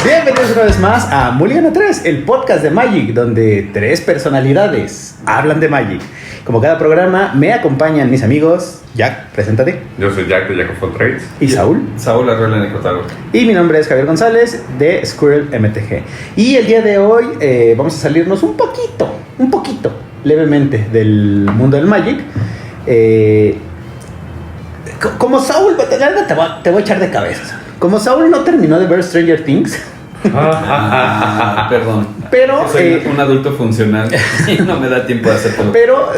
Bienvenidos una vez más a Mulligan 3, el podcast de Magic, donde tres personalidades hablan de Magic. Como cada programa, me acompañan mis amigos. Jack, preséntate. Yo soy Jack de Jack of All Trades. Y Saúl. Saúl Arreola de Cotago. Y mi nombre es Javier González de Squirrel MTG. Y el día de hoy vamos a salirnos un poquito, levemente del mundo del Magic. Como Saúl, te voy a echar de cabeza. Como Saúl no terminó de ver Stranger Things. Perdón. Pero soy un adulto funcional y no me da tiempo de hacer todo. Pero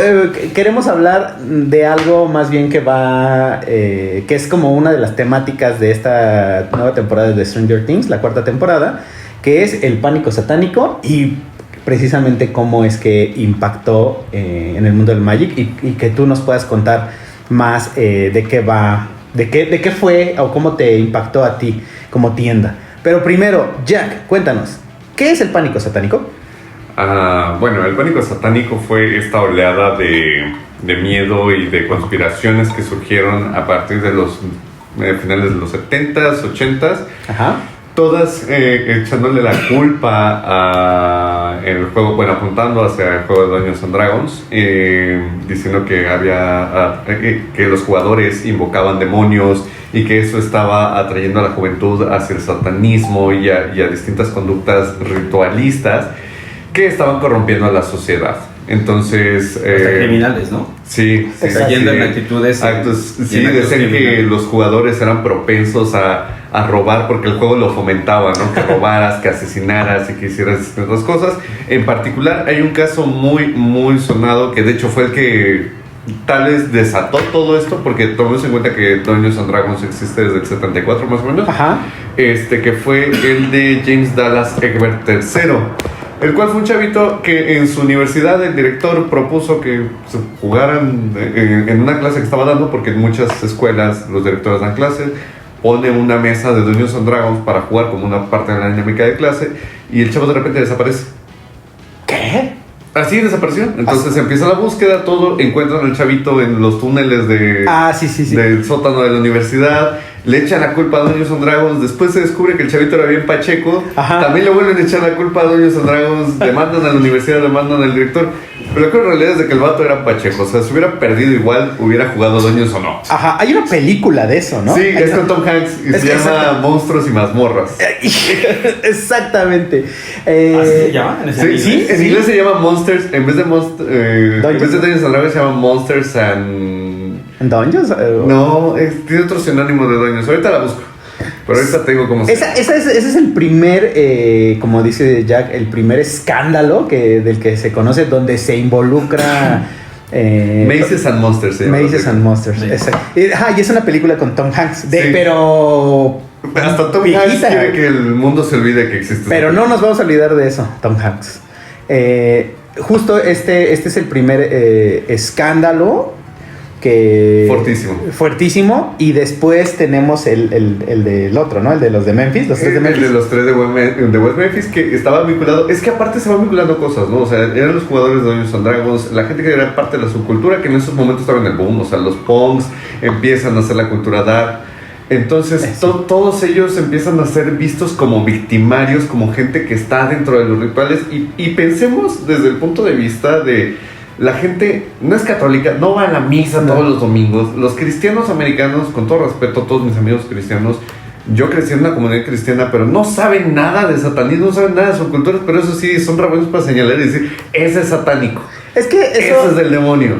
queremos hablar de algo más bien que va, que es como una de las temáticas de esta nueva temporada de Stranger Things, la cuarta temporada, que es el pánico satánico y precisamente cómo es que impactó en el mundo del Magic y que tú nos puedas contar más de qué va, de qué fue o cómo te impactó a ti como tienda. Pero primero, Jack, cuéntanos, ¿qué es el pánico satánico? Bueno, el pánico satánico fue esta oleada de miedo y de conspiraciones que surgieron a partir de los finales de los 70s, 80s. Ajá. Todas echándole la culpa a el juego, bueno, apuntando hacia el juego de Dungeons and Dragons, diciendo que había que los jugadores invocaban demonios y que eso estaba atrayendo a la juventud hacia el satanismo y a distintas conductas ritualistas que estaban corrompiendo a la sociedad. Entonces... hasta criminales, ¿no? Sí, cayendo en actitudes. Actos, sí, decían que los jugadores eran propensos a robar porque el juego lo fomentaba, ¿no? Que robaras, que asesinaras y que hicieras distintas cosas. En particular, hay un caso muy sonado que de hecho fue el que tal vez desató todo esto, porque tomemos en cuenta que Dungeons and Dragons existe desde el 74 más o menos. Ajá. Que fue el de James Dallas Egbert III, el cual fue un chavito que en su universidad el director propuso que se jugaran en una clase que estaba dando, porque en muchas escuelas los directores dan clases, pone una mesa de Dungeons and Dragons para jugar como una parte de la dinámica de clase, y el chavo de repente desaparece. ¿Qué? Así desapareció. Entonces empieza la búsqueda, todo, encuentran al chavito en los túneles del sótano de la universidad, le echan la culpa a Dungeons and Dragons, después se descubre que el chavito era bien pacheco. Ajá. También le vuelven a echar la culpa a Dungeons and Dragons, demandan a la universidad, demandan al director, pero lo que en realidad es de que el vato era pacheco, o sea, si hubiera perdido igual, hubiera jugado Dungeons o no. Ajá, hay una película de eso, ¿no? Sí, es con Tom Hanks y se llama Monstruos y Mazmorras. Exactamente. ¿Así se llama? Sí, en inglés se llama Monsters, en vez de Dungeons and Dragons se llama Monsters and... ¿Dungeons? No, tiene otro sinónimo de Dungeons, ahorita la busco. Pero ahorita tengo como... Ese es el primer, como dice Jack, el primer escándalo del que se conoce, donde se involucra... Maces and Monsters. Maces and Monsters. Y es una película con Tom Hanks. Pero... Hasta Tom Hanks quiere que el mundo se olvide que existe. Pero no nos vamos a olvidar de eso, Tom Hanks. Justo este es el primer escándalo que fuertísimo, y después tenemos el del otro, ¿no? El de los de Memphis, los tres de Memphis. El de los tres de West Memphis, que estaba vinculado, es que aparte se van vinculando cosas, ¿no? O sea, eran los jugadores de Dungeons and Dragons, la gente que era parte de la subcultura, que en esos momentos estaba en el boom, o sea, los punks empiezan a hacer la cultura dark. Entonces todos ellos empiezan a ser vistos como victimarios, como gente que está dentro de los rituales, y pensemos desde el punto de vista de la gente no es católica, no va a la misa todos los domingos. Los cristianos americanos, con todo respeto a todos mis amigos cristianos, yo crecí en una comunidad cristiana, pero no saben nada de satanismo, no saben nada de sus culturas, pero eso sí, son rabones para señalar y decir, ese es satánico. Es que eso es del demonio.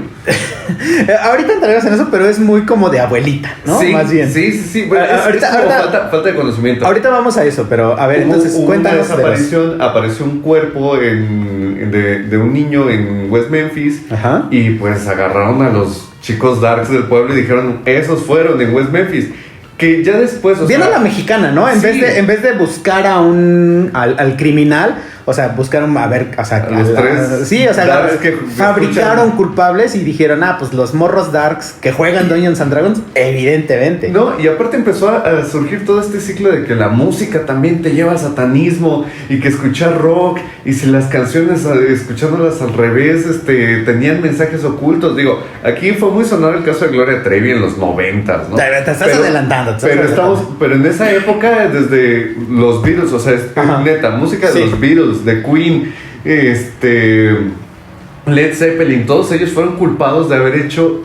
Ahorita entraremos en eso, pero es muy como de abuelita, ¿no? Sí, más bien. Sí. Bueno, ahorita falta de conocimiento. Ahorita vamos a eso, pero a ver, entonces cuéntanos. Apareció un cuerpo de un niño en West Memphis. Ajá. Y pues agarraron a los chicos darks del pueblo y dijeron, esos fueron en West Memphis. Que ya después... Viene a la mexicana, ¿no? En vez de buscar al criminal, O sea, buscaron a ver, o sea, los tres sí, o sea, darks que fabricaron escuchan. culpables y dijeron, pues los morros darks que juegan Dungeons and Dragons, evidentemente. No, y aparte empezó a surgir todo este ciclo de que la música también te lleva al satanismo y que escuchar rock y si las canciones escuchándolas al revés tenían mensajes ocultos. Digo, aquí fue muy sonado el caso de Gloria Trevi en los 90s, ¿no? Te estás adelantando. Pero en esa época, desde los Beatles, o sea, neta, música de Sí. los Beatles, de Queen, Led Zeppelin, todos ellos fueron culpados de haber hecho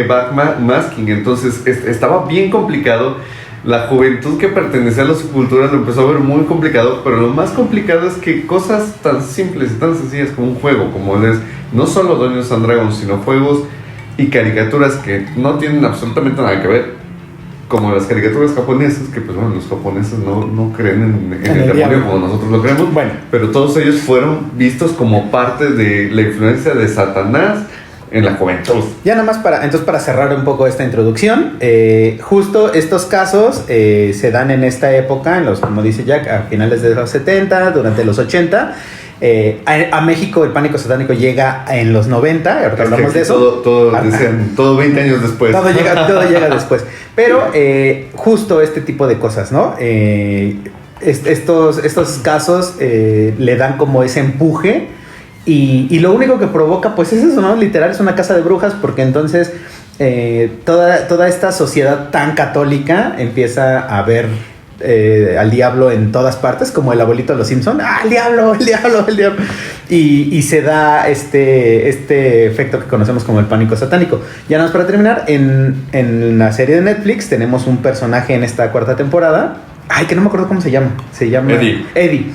backmasking. Entonces estaba bien complicado. La juventud que pertenecía a la subcultura lo empezó a ver muy complicado, pero lo más complicado es que cosas tan simples y tan sencillas como un juego, como es no solo Dungeons and Dragons, sino juegos y caricaturas que no tienen absolutamente nada que ver, como las caricaturas japonesas, que pues bueno, los japoneses no creen en el demonio como nosotros lo creemos, bueno, pero todos ellos fueron vistos como parte de la influencia de Satanás en la juventud. Ya nada más para cerrar un poco esta introducción, justo estos casos se dan en esta época, como dice Jack, a finales de los 70, durante los 80. A México el pánico satánico llega en los 90, ahorita hablamos de eso. Todo 20 años después. Todo llega después. Pero justo este tipo de cosas, ¿no? Estos casos le dan como ese empuje y lo único que provoca pues es eso, ¿no? Literal es una casa de brujas, porque entonces toda esta sociedad tan católica empieza a ver al diablo en todas partes, como el abuelito de los Simpson. El diablo. Y se da este efecto que conocemos como el pánico satánico. Ya nada más para terminar, en la serie de Netflix tenemos un personaje en esta cuarta temporada, que no me acuerdo cómo se llama Eddie,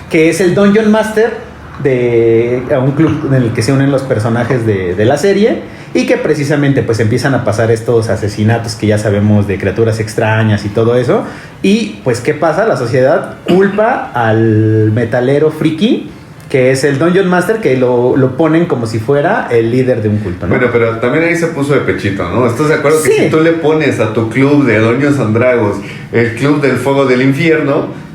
que es el Dungeon Master de un club en el que se unen los personajes de la serie, y que precisamente pues empiezan a pasar estos asesinatos que ya sabemos de criaturas extrañas y todo eso. Y pues ¿qué pasa? La sociedad culpa al metalero friki, que es el Dungeon Master, que lo ponen como si fuera el líder de un culto, ¿no? Bueno, pero también ahí se puso de pechito, ¿no? ¿Estás de acuerdo que Sí. si tú le pones a tu club de Dungeons and Dragons el club del fuego del infierno,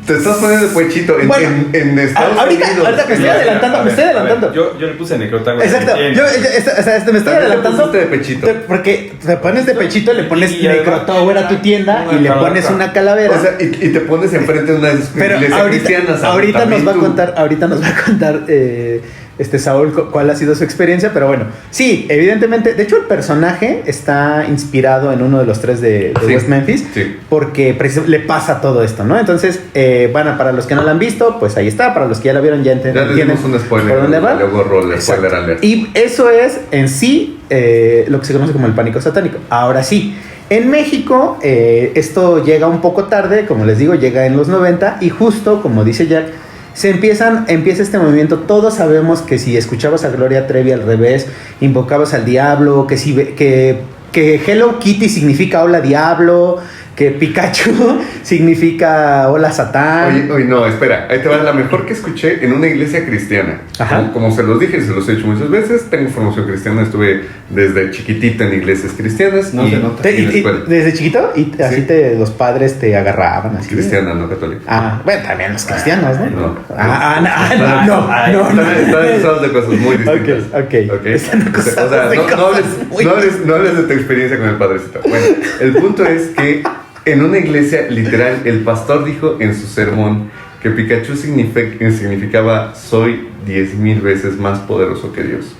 te estás poniendo de pechito en Estados ahorita Unidos? me estoy adelantando. Yo le puse necrotago. Exacto, me estoy También te adelantando pusiste de pechito. porque te pones de pechito, le pones Y además, Necrotower a tu tienda y le pones una calavera. O sea, y te pones enfrente de una Pero iglesia cristiana. ahorita nos va a tú. contar Saúl cuál ha sido su experiencia, pero bueno, sí, evidentemente, de hecho el personaje está inspirado en uno de los tres de Sí, West Memphis, sí. porque le pasa todo esto, ¿no? Entonces, bueno, para los que no lo han visto, pues ahí está, para los que ya lo vieron ya Ya les entienden dimos un spoiler. por dónde va. Luego spoiler Exacto. alert. Y eso es en sí lo que se conoce como el pánico satánico. Ahora sí, en México esto llega un poco tarde, como les digo, llega en los 90, y justo como dice Jack, empieza este movimiento. Todos sabemos que si escuchabas a Gloria Trevi al revés, invocabas al diablo, que Hello Kitty significa hola diablo, que Pikachu significa hola Satán. Oye, no, espera, ahí te va la mejor que escuché en una iglesia cristiana. Ajá. Como se los dije, se los he dicho muchas veces, tengo formación cristiana, estuve desde chiquitita en iglesias cristianas. No se nota. en la escuela. ¿Desde chiquito? Y así los padres te agarraban así. Cristiana, no católica. Bueno, también los cristianos, ¿no? No. No. Están acusados de cosas muy distintas. Ok. Están acusados O sea, de cosas muy no hables de tu experiencia con el padrecito. Bueno, el punto es que en una iglesia, literal, el pastor dijo en su sermón que Pikachu significaba soy 10,000 veces más poderoso que Dios.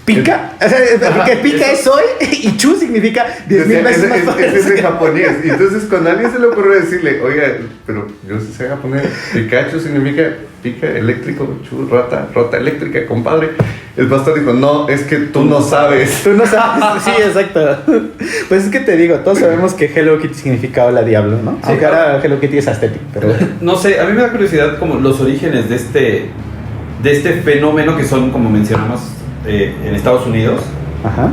¿Pica? O sea, porque pica es soy y chu significa 10,000 veces más Ese es poderoso. en japonés. Y entonces, cuando a alguien se le ocurrió decirle, oiga, pero yo sí sé japonés, Pikachu significa pica eléctrico, chu, rata eléctrica, compadre. El pastor dijo, no, es que tú no sabes. Tú no sabes. Sí, exacto. Pues es que te digo, todos sabemos que Hello Kitty significa hola diablo, ¿no? Sí, Aunque ahora Hello Kitty es aesthetic, pero No sé, a mí me da curiosidad como los orígenes de este fenómeno que son, como mencionamos, en Estados Unidos. ajá.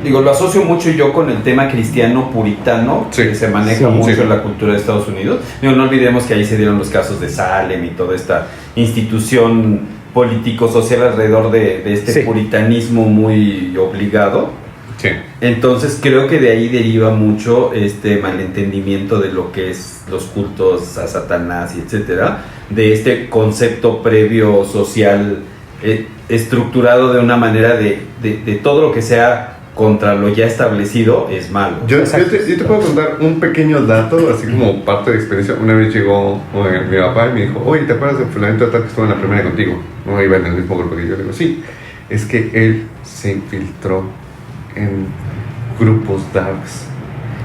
Lo asocio mucho yo con el tema cristiano puritano, Sí. que se maneja Sí, mucho sí. en la cultura de Estados Unidos. No olvidemos que ahí se dieron los casos de Salem y toda esta institución político-social alrededor de este Sí. puritanismo muy obligado. Sí. Entonces creo que de ahí deriva mucho este malentendimiento de lo que es los cultos a Satanás y etcétera, de este concepto previo social estructurado de una manera de todo lo que sea contra lo ya establecido es malo. Yo te puedo contar un pequeño dato, así como parte de experiencia. Una vez llegó mi papá y me dijo, oye, ¿te acuerdas de fulanito de tal que estuvo en la primaria contigo? No iba en el mismo grupo que yo. Le digo, sí, es que él se infiltró en grupos darks.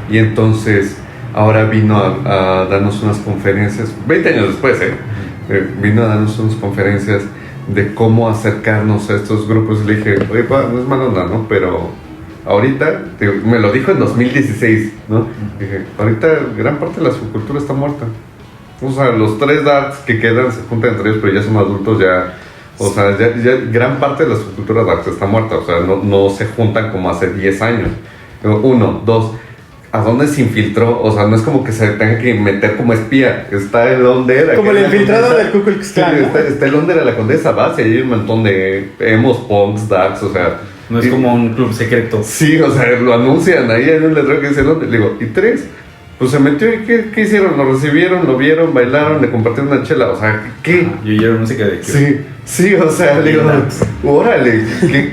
Y entonces ahora vino a darnos unas conferencias, 20 años después, vino a darnos unas conferencias de cómo acercarnos a estos grupos. Le dije, oye, pa, no es mala onda, ¿no? Pero ahorita, me lo dijo en 2016, ¿no? Dije, ahorita gran parte de la subcultura está muerta. O sea, los 3 darks que quedan se juntan entre ellos, pero ya son adultos, ya... O sea, ya gran parte de la subcultura dark está muerta. O sea, no se juntan como hace 10 años. 1, 2... ¿A dónde se infiltró? O sea, no es como que se tenga que meter como espía. Está el Onder. Como el infiltrado del Ku Klux Klan. Sí, está el Onder a la Condesa Base. Hay un montón de emos, punks, darks, o sea... No es como un club secreto. Sí, o sea, lo anuncian. Ahí hay un letrero que dice el Onder. Le digo, ¿y 3? Pues se metió y ¿qué hicieron? Lo recibieron, lo vieron, bailaron, le compartieron una chela. O sea, ¿qué? Y oyeron música de... Sí, o sea, le digo, órale,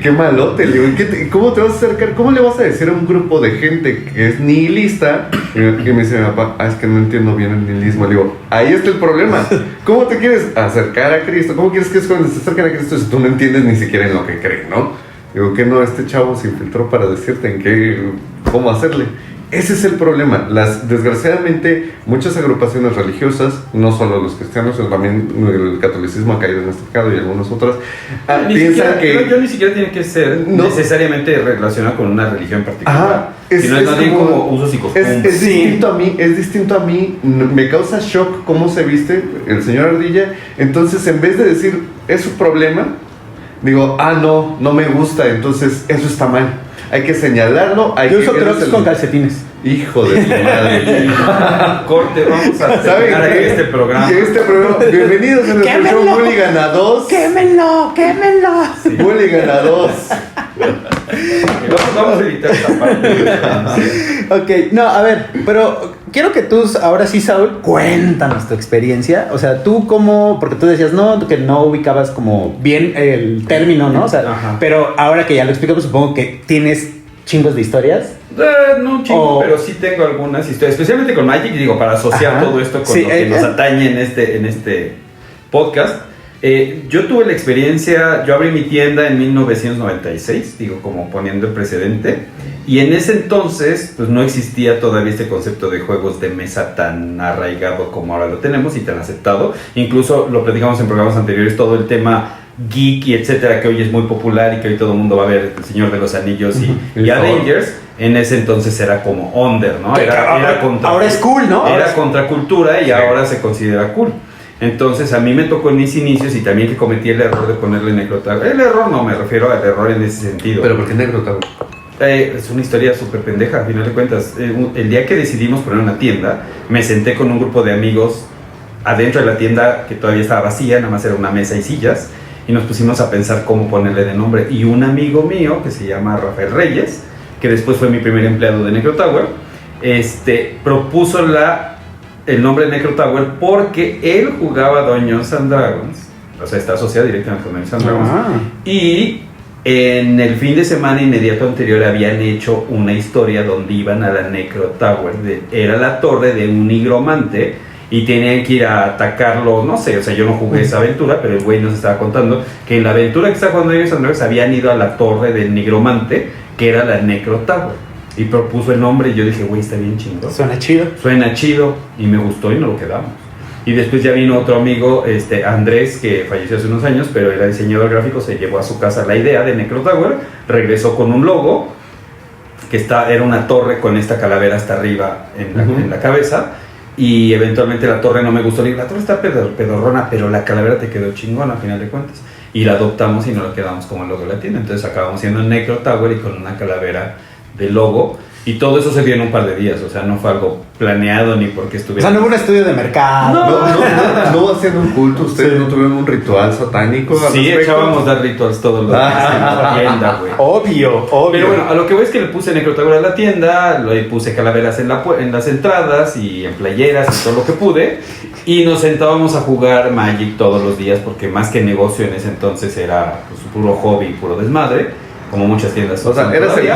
qué malote, le digo, ¿cómo te vas a acercar? ¿Cómo le vas a decir a un grupo de gente que es nihilista? Y me dice mi papá, es que no entiendo bien el nihilismo. Le digo, ahí está el problema. ¿Cómo te quieres acercar a Cristo? ¿Cómo quieres que se acerquen a Cristo si tú no entiendes ni siquiera en lo que creen, no? Digo, que no, este chavo se infiltró para decirte cómo hacerle. Ese es el problema. Desgraciadamente, muchas agrupaciones religiosas, no solo los cristianos, sino también el catolicismo ha caído en este pecado y algunas otras, piensan que... Yo ni siquiera tiene que ser necesariamente relacionado con una religión particular. Sino es como usos y costumbres. Es distinto a mí. Me causa shock cómo se viste el señor Ardilla. Entonces, en vez de decir, es su problema, digo, no me gusta, entonces eso está mal. Hay que señalarlo. Yo uso crocs con calcetines. Hijo de tu madre. Corte, vamos a terminar aquí este programa. Bienvenidos a nuestro show Mulligan a 2. ¡Quémenlo! Sí. Mulligan a 2. Vamos a editar esta parte. Ok, no, a ver, pero quiero que tú, ahora sí, Saúl, cuéntanos tu experiencia. O sea, tú cómo, porque tú decías, que no ubicabas como bien el término, ¿no? O sea, ajá. Pero ahora que ya lo explicamos, supongo que tienes chingos de historias. No un chingo, pero sí tengo algunas historias, especialmente con Magic, digo, para asociar todo esto con lo que nos atañe en este podcast. Yo tuve la experiencia, yo abrí mi tienda en 1996, digo, como poniendo el precedente, y en ese entonces pues no existía todavía este concepto de juegos de mesa tan arraigado como ahora lo tenemos y tan aceptado. Incluso lo platicamos en programas anteriores, todo el tema geek y etcétera, que hoy es muy popular y que hoy todo el mundo va a ver El Señor de los Anillos y Avengers. En ese entonces era como under, ¿no? Ahora es cool, ¿no? Era contracultura y ahora se considera cool. Entonces a mí me tocó en mis inicios y también que cometí el error de ponerle Necrotower. El error no, me refiero al error en ese sentido. ¿Pero por qué Necrotower? Es una historia súper pendeja, al final de cuentas. El día que decidimos poner una tienda, me senté con un grupo de amigos adentro de la tienda que todavía estaba vacía, nada más era una mesa y sillas, y nos pusimos a pensar cómo ponerle de nombre. Y un amigo mío, que se llama Rafael Reyes, que después fue mi primer empleado de Necrotower, propuso el nombre de Necrotower porque él jugaba Dungeons and Dragons, o sea, está asociado directamente con Dungeons and Dragons, y en el fin de semana inmediato anterior habían hecho una historia donde iban a la Necrotower, era la torre de un nigromante, y tenían que ir a atacarlo, no sé, o sea, yo no jugué esa aventura, pero el güey nos estaba contando que en la aventura que estaba jugando ellos Andrés habían ido a la torre del nigromante, que era la Necrotower, y propuso el nombre, y yo dije, güey, está bien chingón. Suena chido, y me gustó y nos lo quedamos. Y después ya vino otro amigo, Andrés, que falleció hace unos años, pero era diseñador gráfico, se llevó a su casa la idea de Necrotower, regresó con un logo, que era una torre con esta calavera hasta arriba en la cabeza, y eventualmente la torre no me gustó. Le digo, la torre está pedorrona, pero la calavera te quedó chingona a final de cuentas. Y la adoptamos y nos la quedamos como el logo de la tienda. Entonces acabamos siendo Necrotower y con una calavera del logo. Y todo eso se dio en un par de días, o sea, no fue algo planeado ni porque O estuviera... sea, no hubo un estudio de mercado. No hacían un culto, ustedes no tuvieron un ritual satánico. Sí, echábamos dar rituals todos los días en la tienda, güey. Obvio. Pero bueno, a lo que voy es que le puse Necrotaur a la tienda, le puse calaveras en las entradas y en playeras y todo lo que pude. Y nos sentábamos a jugar Magic todos los días porque más que negocio en ese entonces era pues, puro hobby, puro desmadre. Como muchas tiendas. O sea, eras el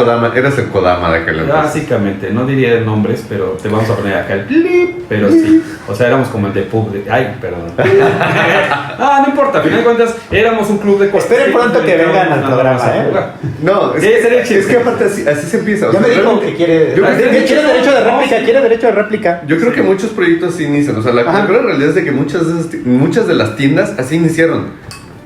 Kodama de aquel entonces. Básicamente, no diría nombres, pero te vamos a poner acá el blip, pero sí. O sea, éramos como el de pub de... Ay, perdón. No importa, al final de cuentas, éramos un club de... Esperen pronto que vengan al programa, No, es que aparte así se empieza. Ya me dijo que quiere... Quiere derecho de réplica. Yo creo que muchos proyectos así inician. O sea, la realidad es de que muchas de las tiendas así iniciaron.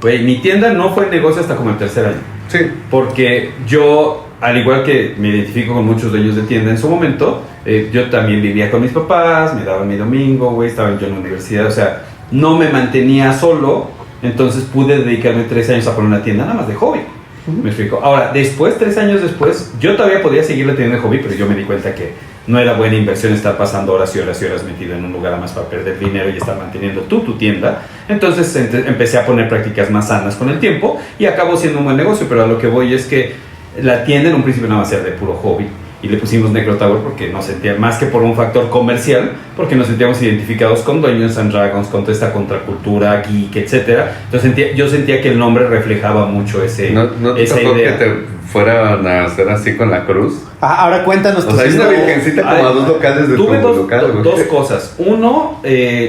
Güey, mi tienda no fue negocio hasta como el tercer año. Sí. Porque yo, al igual que me identifico con muchos dueños de tienda en su momento, yo también vivía con mis papás, me daban mi domingo, güey, estaba yo en la universidad, o sea, no me mantenía solo, entonces pude dedicarme 3 años a poner una tienda nada más de hobby. ¿Me explico? Ahora, 3 años después, yo todavía podía seguir la tienda de hobby, pero yo me di cuenta que no era buena inversión estar pasando horas y horas y horas metido en un lugar más para perder dinero y estar manteniendo tu tienda. Entonces empecé a poner prácticas más sanas con el tiempo y acabó siendo un buen negocio, pero a lo que voy es que la tienda en un principio nada más era de puro hobby y le pusimos Necrotaur porque nos sentía más que por un factor comercial, porque nos sentíamos identificados con Dungeons and Dragons, con toda esta contracultura geek, etcétera. Entonces yo sentía que el nombre reflejaba mucho esa idea. Que te fueran a hacer así con la cruz. Ahora cuéntanos. O sea, hay una virgencita como a 2 locales de tu local. Dos cosas. Uno,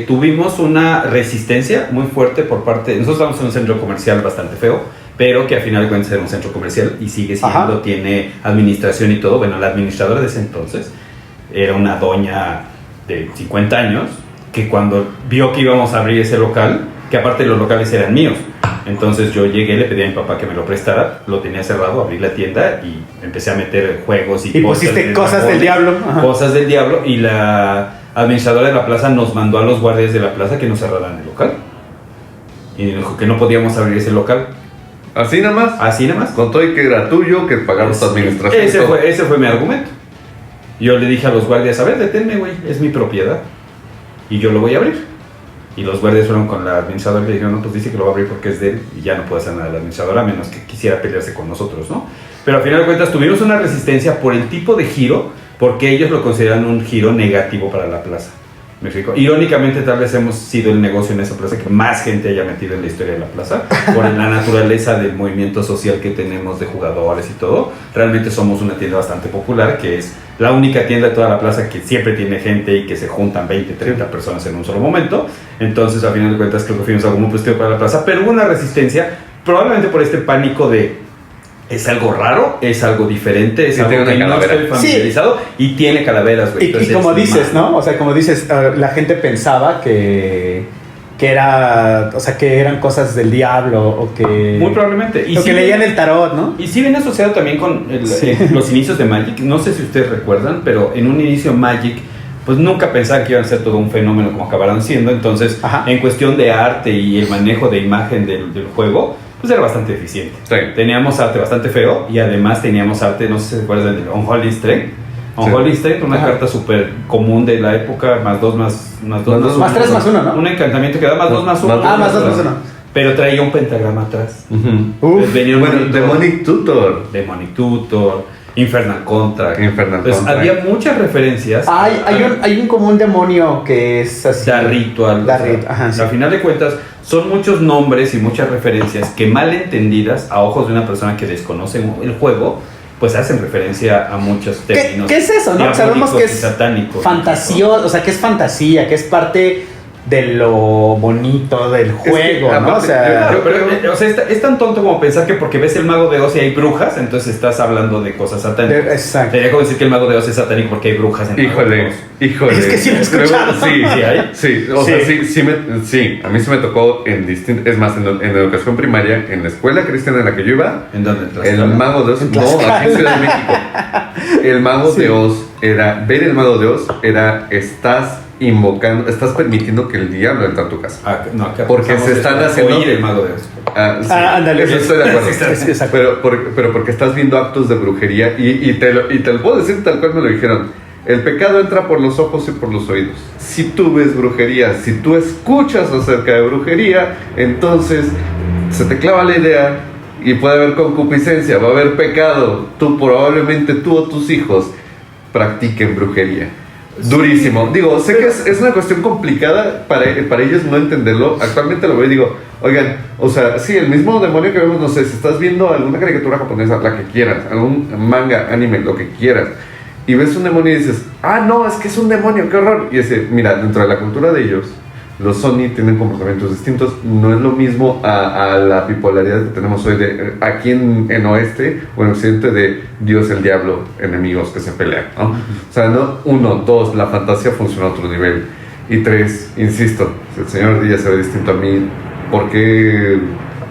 tuvimos una resistencia muy fuerte por parte... Nosotros estamos en un centro comercial bastante feo, pero que al final de cuentas era un centro comercial y sigue siendo, tiene administración y todo. Bueno, la administradora de ese entonces era una doña de 50 años que cuando vio que íbamos a abrir ese local, que aparte los locales eran míos, entonces yo llegué, le pedí a mi papá que me lo prestara, lo tenía cerrado, abrí la tienda y empecé a meter juegos y pusiste cosas del diablo. Cosas del diablo, y la administradora de la plaza nos mandó a los guardias de la plaza que nos cerraran el local y dijo que no podíamos abrir ese local. ¿Así nada más? Así nada más. Con todo y que era tuyo, que pagamos tu administración. Ese fue mi argumento. Yo le dije a los guardias, a ver, deténme, güey, es mi propiedad y yo lo voy a abrir. Y los guardias fueron con la administradora y le dijeron, no, pues dice que lo va a abrir porque es de él y ya no puede hacer nada de la administradora, a menos que quisiera pelearse con nosotros, ¿no? Pero al final de cuentas tuvimos una resistencia por el tipo de giro, porque ellos lo consideran un giro negativo para la plaza. ¿Me explico? Irónicamente, tal vez hemos sido el negocio en esa plaza que más gente haya metido en la historia de la plaza, por la naturaleza del movimiento social que tenemos de jugadores y todo. Realmente somos una tienda bastante popular, que es la única tienda de toda la plaza que siempre tiene gente y que se juntan 20, 30 personas en un solo momento. Entonces, al final de cuentas, creo que fuimos algo muy positivo para la plaza, pero hubo una resistencia, probablemente por este pánico de... Es algo raro, es algo diferente, es algo que no estoy familiarizado y tiene calaveras, güey. Y como dices, ¿no? O sea, como dices, la gente pensaba que era, o sea, que eran cosas del diablo o que... Muy probablemente. Y o que leían el tarot, ¿no? Y sí viene asociado también con los inicios de Magic. No sé si ustedes recuerdan, pero en un inicio Magic, pues nunca pensaban que iban a ser todo un fenómeno como acabaron siendo. Entonces, en cuestión de arte y el manejo de imagen del juego, pues era bastante eficiente. Sí. Teníamos arte bastante feo y además teníamos arte, no sé si se acuerdan del Unholy Strength. Unholy Strength, una carta súper común de la época, más 2, más 2, más 3, más 1, ¿no? Un encantamiento que da más 2, más 1. Más 2, más 1. Pero traía un pentagrama atrás. Venía Demonic Tutor, Infernal Contract. Entonces había muchas referencias. Hay un común demonio que es así. Da Ritual. Sí. Al final de cuentas, son muchos nombres y muchas referencias que mal entendidas a ojos de una persona que desconoce el juego, pues hacen referencia a muchos términos. ¿Qué es eso, no? Sabemos que es satánico, fantasía, o sea, que es fantasía, que es parte de lo bonito del juego, que, ¿no? O sea, es tan tonto como pensar que porque ves el Mago de Oz y hay brujas, entonces estás hablando de cosas satánicas. Exacto. Sería como decir que el Mago de Oz es satánico porque hay brujas en el Mago de Oz. Híjole. Es que sí lo he escuchado. Sí, hay. Sí, o sea, sí, a mí se me tocó en distintas... Es más, en educación primaria, en la escuela cristiana en la que yo iba... ¿En dónde? El Mago de Oz... No, aquí en Ciudad de México. El Mago de Oz era... Ver el Mago de Oz era... Estás invocando, estás permitiendo que el diablo entre a tu casa. No, acá Porque se están haciendo... Oír el mago de Oz. Sí, ándale. Eso estoy de acuerdo. Exacto. Pero porque estás viendo actos de brujería y te lo puedo decir tal cual me lo dijeron. El pecado entra por los ojos y por los oídos. Si tú ves brujería, si tú escuchas acerca de brujería, entonces se te clava la idea y puede haber concupiscencia, va a haber pecado. Probablemente tú o tus hijos practiquen brujería. Durísimo. Digo, sé que es una cuestión complicada para ellos no entenderlo. Actualmente lo veo y digo, oigan, o sea, sí, el mismo demonio que vemos, no sé, si estás viendo alguna caricatura japonesa, la que quieras, algún manga, anime, lo que quieras, y ves un demonio y dices, no, es que es un demonio, qué horror. Y dice, mira, dentro de la cultura de ellos, los Oni tienen comportamientos distintos. No es lo mismo a la bipolaridad que tenemos hoy aquí en oeste o en occidente de Dios, el diablo, enemigos que se pelean, ¿no? O sea, no, 1, 2, la fantasía funciona a otro nivel. Y 3, insisto, si el señor Díaz se ve distinto a mí, ¿por qué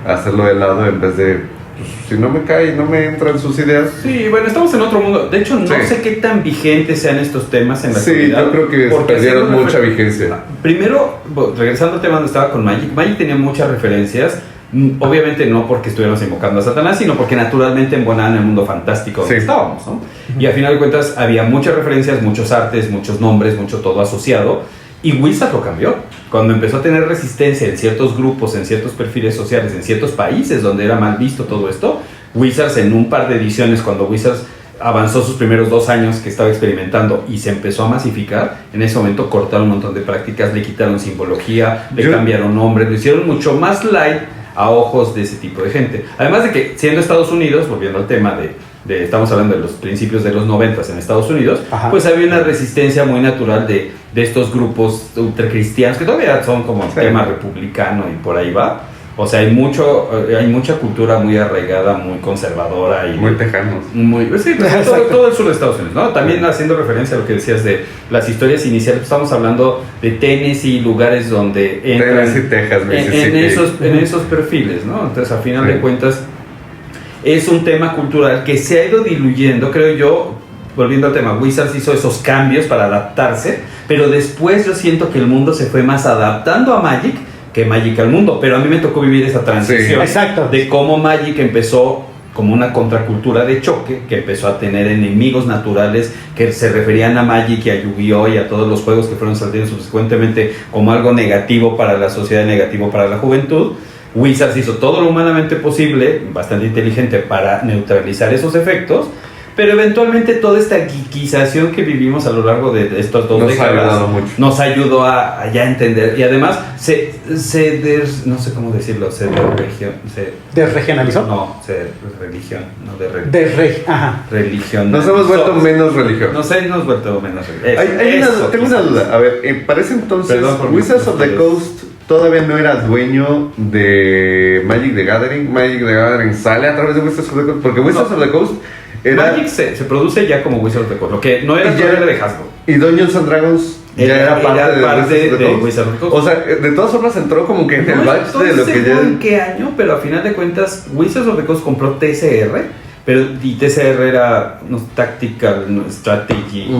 hacerlo de lado en vez de, pues, si no me cae, no me entran sus ideas? Sí, bueno, estamos en otro mundo. De hecho, no sé qué tan vigentes sean estos temas en la actualidad. Sí, yo creo que perdieron mucha vigencia. Primero, regresando al tema donde estaba con Magic, Magic tenía muchas referencias. Obviamente no porque estuviéramos invocando a Satanás, sino porque naturalmente embonaban en el mundo fantástico donde estábamos, ¿no? Y al final de cuentas había muchas referencias, muchos artes, muchos nombres, mucho todo asociado. Y Wizard lo cambió. Cuando empezó a tener resistencia en ciertos grupos, en ciertos perfiles sociales, en ciertos países donde era mal visto todo esto, Wizards en un par de ediciones, cuando Wizards avanzó sus primeros 2 años que estaba experimentando y se empezó a masificar, en ese momento cortaron un montón de prácticas, le quitaron simbología, le cambiaron nombres, lo hicieron mucho más light a ojos de ese tipo de gente. Además de que, siendo Estados Unidos, volviendo al tema estamos hablando de los principios de los 90 en Estados Unidos, pues había una resistencia muy natural de estos grupos ultracristianos, que todavía son como tema republicano y por ahí va. O sea, hay mucha cultura muy arraigada, muy conservadora y muy tejanos. Sí, todo el sur de Estados Unidos, ¿no? También haciendo referencia a lo que decías de las historias iniciales, estamos hablando de Tennessee, lugares donde entran Tennessee, Texas, en esos perfiles, ¿no? Entonces, a final de cuentas, es un tema cultural que se ha ido diluyendo, creo yo. Volviendo al tema, Wizards hizo esos cambios para adaptarse, pero después yo siento que el mundo se fue más adaptando a Magic que Magic al mundo, pero a mí me tocó vivir esa transición de cómo Magic empezó como una contracultura de choque, que empezó a tener enemigos naturales que se referían a Magic y a Yu-Gi-Oh! Y a todos los juegos que fueron saliendo subsecuentemente como algo negativo para la sociedad, negativo para la juventud. Wizards hizo todo lo humanamente posible, bastante inteligente, para neutralizar esos efectos. Pero eventualmente toda esta geekización que vivimos a lo largo de estos 2 décadas nos ayudó a ya entender. Y además no sé cómo decirlo, ¿desregionalizó? No, religión, no religión. Nos hemos vuelto menos religiosos. Nos vuelto menos religiosos. Tengo una duda. A ver, para ese entonces, Wizards of the Coast todavía no era dueño de Magic the Gathering. Magic the Gathering sale a través de Wizards of the Coast, porque Wizards of the Coast Magic se produce ya como Wizards of the Coast, lo que no era de Hasbro. Y Dungeons and Dragons ya era parte de Wizards of the Coast. O sea, de todas formas entró como que en el batch de lo que ya... en qué año, pero a final de cuentas Wizards of the Coast compró TCR, y TCR era Tactical Strategy.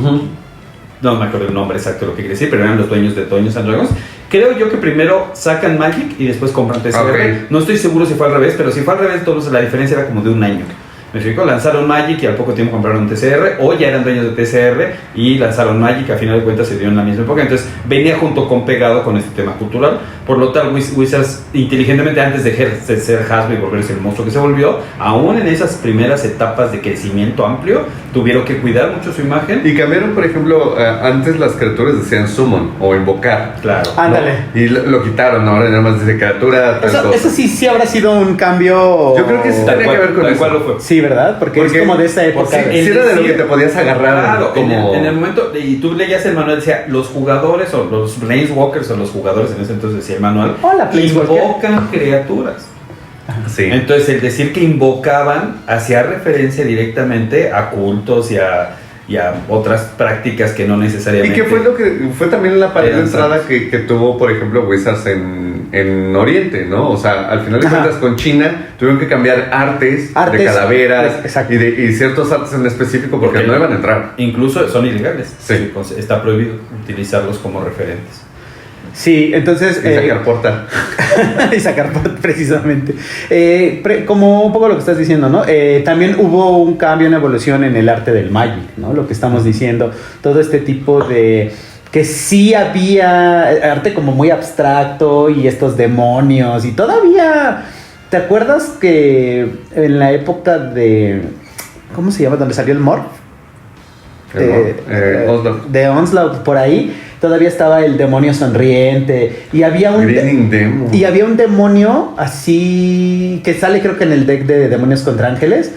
No me acuerdo el nombre exacto de lo que quería decir, pero eran los dueños de Dungeons and Dragons. Creo yo que primero sacan Magic y después compran TCR. No estoy seguro si fue al revés, pero si fue al revés, la diferencia era como de 1 año. Me explico, lanzaron Magic y al poco tiempo compraron TCR, o ya eran dueños de TCR y lanzaron Magic, a final de cuentas se dio en la misma época. Entonces venía junto con pegado con este tema cultural. Por lo tal, Wizards inteligentemente, antes de ser Hasbro y volverse el monstruo que se volvió, aún en esas primeras etapas de crecimiento amplio, tuvieron que cuidar mucho su imagen. Y cambiaron, por ejemplo, antes las criaturas decían summon o invocar. Claro. Ándale. ¿No? Y lo quitaron, ahora nada más dice criatura. Eso sí habrá sido un cambio. Yo creo que sí tenía que ver con eso. ¿Cuál lo fue? Sí, ¿verdad? Porque es como de esa época. Sí, era de lo que te podías agarrar. Claro, como... en el momento, y tú leías el manual, decía, los jugadores o los Planeswalkers o los jugadores, en ese entonces decía el manual, invocan criaturas. Sí. Entonces el decir que invocaban hacía referencia directamente a cultos y a otras prácticas que no necesariamente... Y que fue lo que fue también la pared de entrada que tuvo, por ejemplo, Wizards en en Oriente, ¿no? O sea, al final de Ajá. cuentas con China tuvieron que cambiar artes de Artes, calaveras exacto. y ciertos artes en específico porque Porque no iban a entrar. Incluso son ilegales. Sí. Está prohibido utilizarlos como referentes. Sí, entonces... Y sacar porta. y sacar precisamente. Como un poco lo que estás diciendo, ¿no? También hubo un cambio, una evolución en el arte del Magic, ¿no? Lo que estamos diciendo, todo este tipo de... que sí había arte como muy abstracto y estos demonios y todavía... ¿Te acuerdas que en la época de... ¿cómo se llama? Donde salió el Morph? Onslaught. De Onslaught, por ahí todavía estaba el demonio sonriente y había un Grinning Demo. y había un demonio así que sale creo que en el deck de demonios contra ángeles,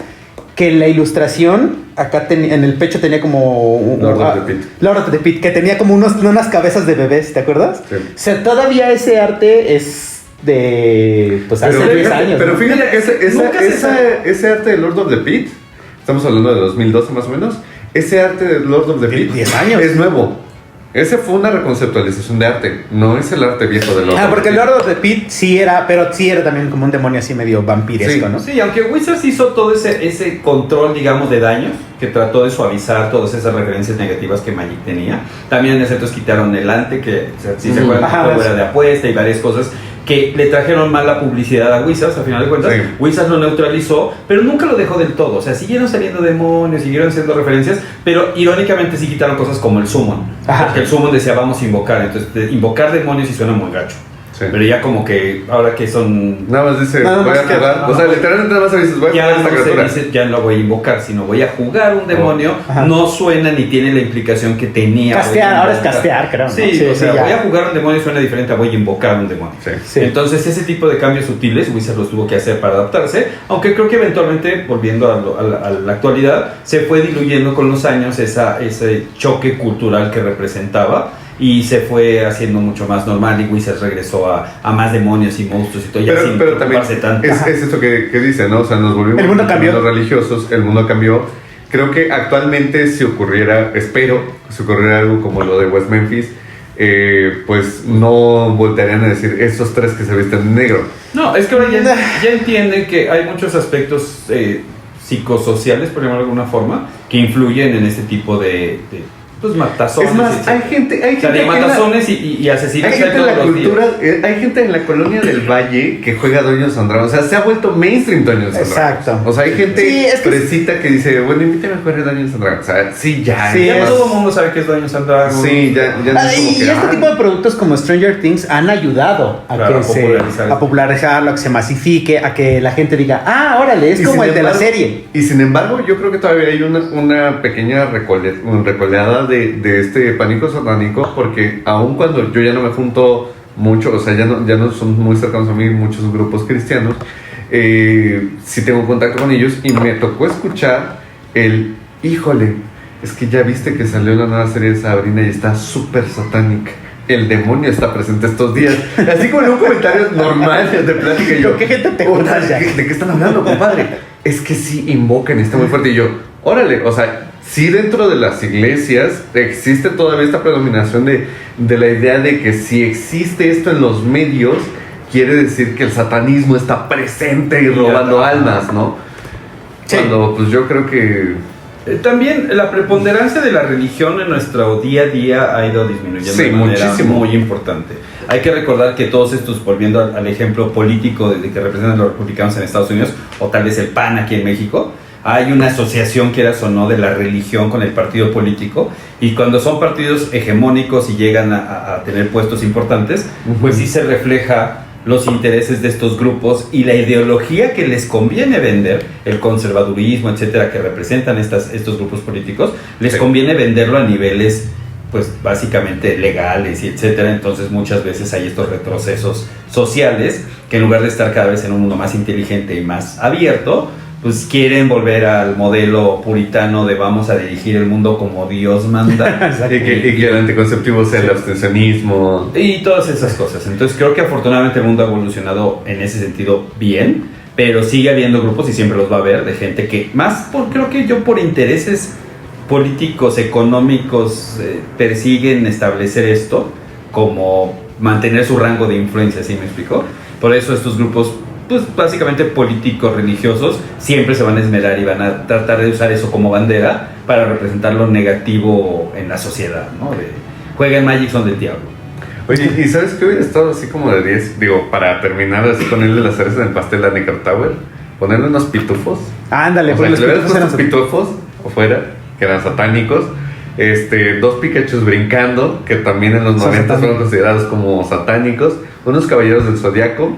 que en la ilustración acá en el pecho tenía como Lord of the Pit. Lord of the Pit, que tenía como unas cabezas de bebés, ¿te acuerdas? Sí. O sea, todavía ese arte es de pues hace 10 años. Pero ¿no? fíjate que Nunca se sabe. ese arte de Lord of the Pit, estamos hablando de 2012 más o menos, ese arte de Lord of the Pit 10 años. es nuevo. Ese fue una reconceptualización de arte, no es el arte viejo de Lord of the Porque el Pit. Lord of the Pit sí era, pero sí era también como un demonio así medio vampiresco, Sí. ¿no? Sí, aunque Wizards hizo todo ese control, digamos, de daños, que trató de suavizar todas esas referencias negativas que Magic tenía. También en efectos quitaron el ante, que si se acuerdan, Ajá, el juego era de apuesta y varias cosas que le trajeron mala publicidad a Wizards, al final de cuentas. Sí. Wizards lo neutralizó, pero nunca lo dejó del todo. O sea, siguieron saliendo demonios, siguieron haciendo referencias, pero irónicamente sí quitaron cosas como el Summon. Ajá. Porque el Summon decía, vamos a invocar. Entonces, invocar demonios y suena muy gacho. Sí. Pero ya como que, ahora que son... Nada más dice, Nada voy más a que- jugar. O sea, literalmente nada más dices, voy a Ya jugar esta no se criatura. dice, ya no lo voy a invocar, sino voy a jugar un demonio. Ajá. No suena ni tiene la implicación que tenía. Castear, voy a ahora es invocar. castear, creo, ¿no? Sí, Sí, o sí, sea, ya. voy a jugar un demonio suena diferente a voy a invocar un demonio. Sí. Sí. Entonces ese tipo de cambios sutiles Wizards los tuvo que hacer para adaptarse, aunque creo que eventualmente, volviendo a la actualidad, se fue diluyendo con los años ese choque cultural que representaba y se fue haciendo mucho más normal y Wizards regresó a más demonios y monstruos y todo, ya sin Pero también preocuparse tanto. es esto que dice, ¿no? O sea, nos volvimos El mundo cambió. los religiosos, el mundo cambió. Creo que actualmente si ocurriera, espero, si ocurriera algo como lo de West Memphis, pues no voltearían a decir esos tres que se visten de negro. No, es que ahora ya entienden que hay muchos aspectos psicosociales, por llamarlo de alguna forma, que influyen en este tipo de pues, matazones. Es más, etcétera. hay gente O sea, de que en la- matazones y asesinos hay hay gente en la todos los días. cultura, hay gente en la colonia del Valle que juega Dungeons and Dragons. O sea, se ha vuelto mainstream Dungeons and Dragons. Exacto. O sea, hay gente Sí, es que- fresita que dice, bueno, invítame a jugar Dungeons and Dragons. O sea, sí, ya. Sí, Ya ya es- todo el mundo sabe que es Dungeons and Dragons. Sí, ya no es como Y que, este tipo de productos como Stranger Things han ayudado a Claro, a popularizarlo, a que se masifique, a que la gente diga, ah, órale, es Y como sin el de la embargo- serie. Y sin embargo, yo creo que todavía hay una pequeña recoleada de este pánico satánico, porque aun cuando yo ya no me junto mucho, o sea, ya no son muy cercanos a mí muchos grupos cristianos, sí tengo contacto con ellos y me tocó escuchar híjole, es que ya viste que salió la nueva serie de Sabrina y está súper satánica. El demonio está presente estos días. Así como en un comentario normal de plática. Y yo, ¿Con qué gente te "Puta, juntas ya?" ¿de qué están hablando, compadre? Es que sí invocan, está muy fuerte. Y yo, órale, o sea, sí dentro de las iglesias existe todavía esta predominación de la idea de que si existe esto en los medios, quiere decir que el satanismo está presente y robando almas, ¿no? Sí. Cuando pues yo creo que... También la preponderancia de la religión en nuestro día a día ha ido disminuyendo Sí, de manera muchísimo. muy importante. Hay que recordar que todos estos, volviendo al ejemplo político de que representan los republicanos en Estados Unidos, o tal vez el PAN aquí en México, hay una asociación, quieras o no, de la religión con el partido político, y cuando son partidos hegemónicos y llegan a tener puestos importantes, pues sí se refleja los intereses de estos grupos y la ideología que les conviene vender, el conservadurismo, etcétera, que representan estos grupos políticos, les Sí. conviene venderlo a niveles, pues básicamente legales y etcétera. Entonces muchas veces hay estos retrocesos sociales que en lugar de estar cada vez en un mundo más inteligente y más abierto, pues quieren volver al modelo puritano de vamos a dirigir el mundo como Dios manda. Y que el anticonceptivo sea el abstencionismo. Y todas esas cosas. Entonces creo que afortunadamente el mundo ha evolucionado en ese sentido bien, pero sigue habiendo grupos y siempre los va a haber de gente que creo que yo por intereses políticos, económicos, persiguen establecer esto como mantener su rango de influencia, ¿sí me explicó? Por eso estos grupos, pues básicamente políticos, religiosos, siempre se van a esmerar y van a tratar de usar eso como bandera para representar lo negativo en la sociedad, ¿no? De, jueguen Magic, son del diablo. Oye, ¿y sabes qué hubiera estado así como de 10? Digo, para terminar así ponerle la cereza en el pastel a Nickel Tower, ponerle unos pitufos. Ándale, O porque sea, los que le hubieras pitufos puesto eran pitufos afuera, que eran satánicos. 2 Pikachus brincando, que también en los Son 90 fueron satánicos. considerados como satánicos. Unos caballeros del Zodiaco.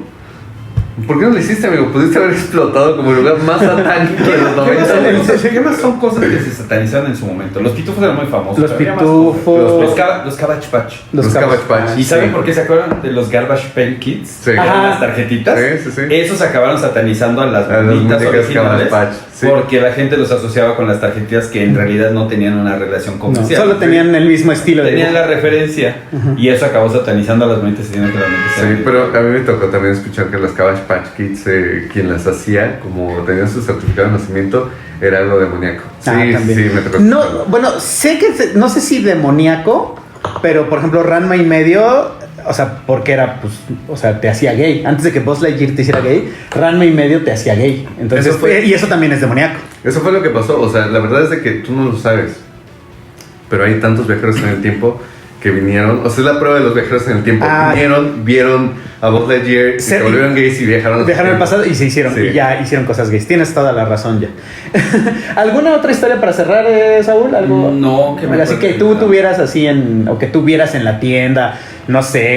¿Por qué no lo hiciste, amigo? Pudiste haber explotado como el lugar más satánico de los 90. ¿Qué más son cosas que se satanizaron en su momento? Los pitufos eran muy famosos. Los pero había más pitufos. cosas. Los Cabbage Patch. Los Cabbage Patch. ¿Y saben Sí. por qué se acuerdan de los Garbage Pail Kids? Sí. Que eran Ajá. las tarjetitas. Sí. Esos acabaron satanizando a las A las bonitas muñecas originales Cabbage Patch, sí. porque la gente los asociaba con las tarjetitas que en realidad no tenían una relación No, comercial. solo tenían el mismo estilo de Tenían dibujo. la referencia y eso acabó satanizando a las bonitas y diciendo que las bonitas Sí, eran- pero a mí me tocó también escuchar que los Cabbage Patch Kids, quien las hacía, como tenían su certificado de nacimiento, era algo demoníaco. Sí, También. sí, me tocó. No, bueno, sé que, no sé si demoníaco, pero por ejemplo, Ranma y medio, o sea, porque era, pues, o sea, te hacía gay. Antes de que Buzz Lightyear te hiciera gay, Ranma y medio te hacía gay. Entonces, Eso fue- y eso también es demoníaco. Eso fue lo que pasó, o sea, la verdad es de que tú no lo sabes, pero hay tantos viajeros en el tiempo que vinieron, o sea, es la prueba de los viajeros en el tiempo, Ah. vinieron, vieron a Buzz Lightyear, y Se- se volvieron gays y viajaron Dejaron el pasado y se hicieron, Sí. y ya hicieron cosas gays. Tienes toda la razón ya. ¿Alguna otra historia para cerrar, Saúl? ¿Algo? No, que me Así que acuerde. tú tuvieras así o que tú vieras en la tienda, no sé,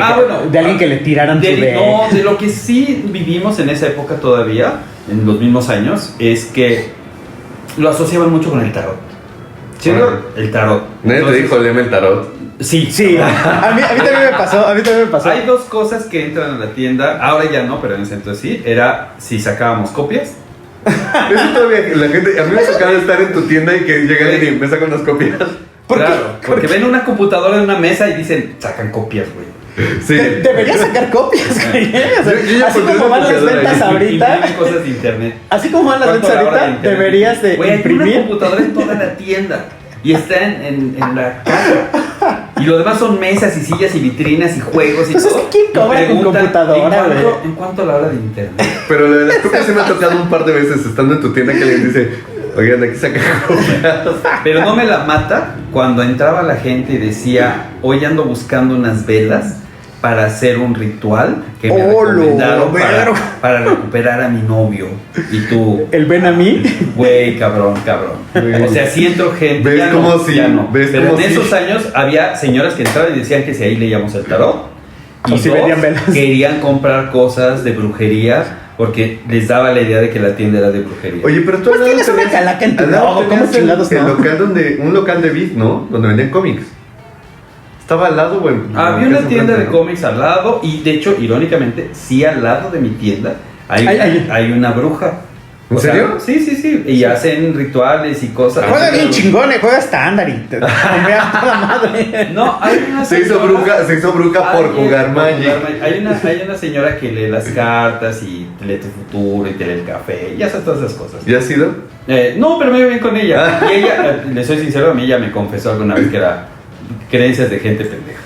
de alguien que le tiraran su deck. No, de lo que sí vivimos en esa época todavía, en los mismos años, es que lo asociaban mucho con el tarot. ¿Sí? Órale. El tarot. Nadie te Entonces, dijo, léeme el tarot. Sí. Sí, a mí también me pasó, Hay dos cosas que entran a la tienda, ahora ya no, pero en ese entonces sí, era si sacábamos copias. Eso todavía, la gente, a mí me tocaba estar en tu tienda y que llegan y me sacan las copias. ¿Por qué? Claro, porque ven una computadora en una mesa y dicen, sacan copias, güey. Sí. Deberías sacar copias, güey. O sea, Yo ya así pondré como una van las computadora ventas ahí. ahorita, Imprimen cosas de internet. así como van las ¿Cuánto ventas la hora de ahorita, internet? deberías de Güey, hay una imprimir. computadora en toda la tienda y está en la casa. Y lo demás son mesas y sillas y vitrinas y juegos y Pues es todo. que ¿quién Y cobra con preguntan, computadora, güey? ¿En cuánto la hora de internet? Pero lo de las copias sí me ha tocado un par de veces estando en tu tienda que alguien dice, oigan, aquí sacan copias. Pero no me la mata cuando entraba la gente y decía, hoy ando buscando unas velas para hacer un ritual que me ¡Oh, lo recomendaron verga! para recuperar a mi novio. Y tú, El ven a mí. güey, cabrón. Güey. O sea, sí entró gente, ¿Ves ya cómo no, sí? ya no. ¿Ves Pero cómo en sí? esos años había señoras que entraban y decían que si ahí leíamos el tarot. O Y si dos, vendían velas. querían comprar cosas de brujería porque les daba la idea de que la tienda era de brujería. Oye, pero tú Pues al lado tienes una tenías- calaca en tu al lado logo, ¿cómo tenías chingados el no? local un local de Viz, ¿no? Donde vendían cómics. Estaba al lado, güey. Había una tienda de cómics al lado y de hecho, irónicamente, sí al lado de mi tienda hay una bruja. ¿En O sea, serio? sí. Y hacen rituales y cosas. Juega bien chingón, juega estándar y te bombea toda madre. No, hay una Se hizo bruja por Alguien jugar por Magic. Hay una señora que lee las cartas y te lee tu futuro y te lee el café y hace todas esas cosas. ¿Ya has ido? No, pero me iba bien con ella. Y ella, le soy sincero, a mí ella me confesó alguna vez que era creencias de gente pendeja.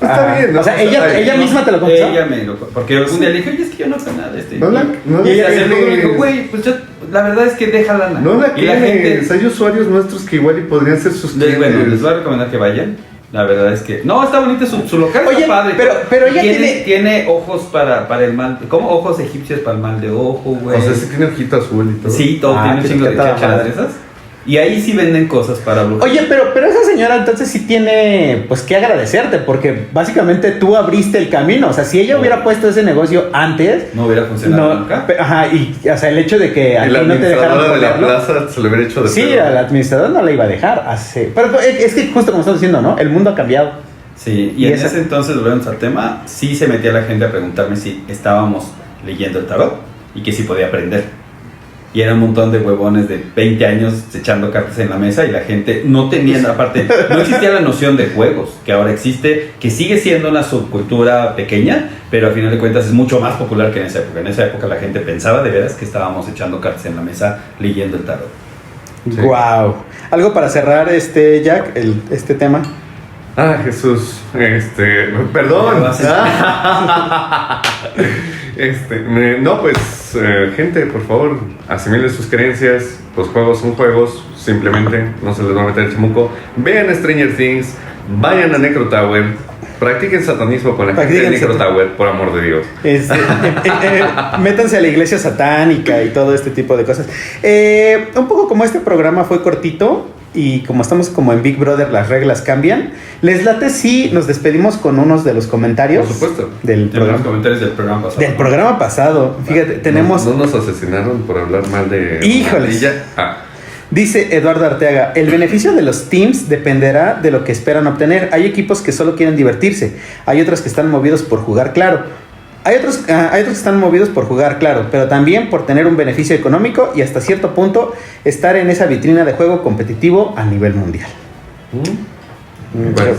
Está bien, ¿no? O sea, ella No, misma te lo confesó. Ella me lo porque algún día le dije, oye, es que yo no sé nada de este. No la- no y ella la se lo quieres. dijo, güey, pues yo, la verdad es que deja lana. No la y la quieres. gente, Hay usuarios nuestros que igual y podrían ser sus clientes. bueno, les voy a recomendar que vayan. La verdad es que. No, está bonito su local, Oye, está padre. pero ella tiene ojos para el mal. ¿Cómo ojos egipcios para el mal de ojo, güey? O sea, sí tiene ojito azul y todo. Sí, todo Ah, tiene un que chingo de toda chachadas madre. de esas. Y ahí sí venden cosas para brujas. Oye, pero esa señora entonces sí tiene pues que agradecerte, porque básicamente tú abriste el camino. O sea, si ella hubiera puesto ese negocio antes, No hubiera funcionado no, nunca. ajá, y o sea, el hecho de que Y aquí la no te dejaran administradora de la ponerlo, plaza se le hubiera hecho de sí, pedo. al administrador no la iba a dejar. Pero es que justo como estamos diciendo, ¿no? El mundo ha cambiado. Sí, y Y en esa- ese entonces, volvemos al tema, sí se metía la gente a preguntarme si estábamos leyendo el tarot y que si podía aprender. Y era un montón de huevones de 20 años echando cartas en la mesa y la gente no tenía, aparte, no existía la noción de juegos, que ahora existe, que sigue siendo una subcultura pequeña, pero al final de cuentas es mucho más popular que en esa época. En esa época la gente pensaba de veras que estábamos echando cartas en la mesa leyendo el tarot. Sí. Wow. Algo para cerrar Jack, este tema. Ah, Jesús, perdón. No, pues, gente, por favor, asimilen sus creencias. Los juegos son juegos, simplemente, no se les va a meter el chamuco. Vean Stranger Things, vayan a Necro Tower, practiquen satanismo con la gente de Necro Tower, por amor de Dios. Métanse a la iglesia satánica y todo este tipo de cosas. Un poco como este programa fue cortito, y como estamos como en Big Brother, las reglas cambian. ¿Les late si nos despedimos con unos de los comentarios? Por supuesto. Del programa. Los comentarios del programa pasado. Del programa pasado. Fíjate, tenemos... No nos asesinaron por hablar mal de... ¡Híjoles! Dice Eduardo Arteaga, el beneficio de los teams dependerá de lo que esperan obtener. Hay equipos que solo quieren divertirse. Hay otros que están movidos por jugar claro. Hay otros que están movidos por jugar, claro, pero también por tener un beneficio económico y hasta cierto punto estar en esa vitrina de juego competitivo a nivel mundial. Pues,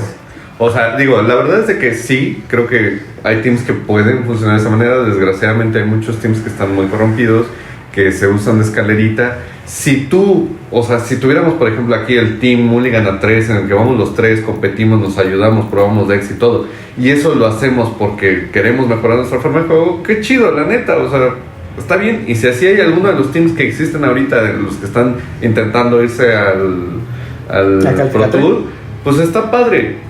o sea, digo, la verdad es de que sí, creo que hay teams que pueden funcionar de esa manera. Desgraciadamente hay muchos teams que están muy corrompidos, que se usan de escalerita. Si tuviéramos, por ejemplo, aquí el Team Mulligan a 3, en el que vamos los tres, competimos, nos ayudamos, probamos decks y todo, y eso lo hacemos porque queremos mejorar nuestra forma de juego, qué chido, la neta, o sea, está bien. Y si así hay alguno de los teams que existen ahorita, de los que están intentando irse al Pro Tour, pues está padre.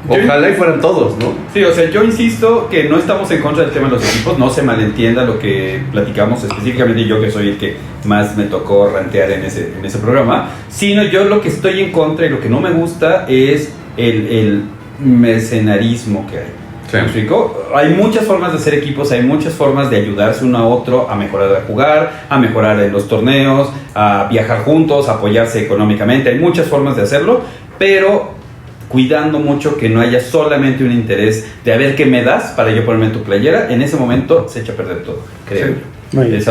Ojalá y fueran todos, ¿no? Sí, o sea, yo insisto que no estamos en contra del tema de los equipos, no se malentienda lo que platicamos, específicamente yo que soy el que más me tocó rantear en ese programa, sino yo lo que estoy en contra y lo que no me gusta es el mercenarismo que hay. Sí. ¿Me explico? Hay muchas formas de hacer equipos, hay muchas formas de ayudarse uno a otro a mejorar a jugar, a mejorar en los torneos, a viajar juntos, a apoyarse económicamente, hay muchas formas de hacerlo, pero cuidando mucho que no haya solamente un interés de a ver qué me das para yo ponerme en tu playera. En ese momento se echa a perder todo, creo. Sí. Muy bien.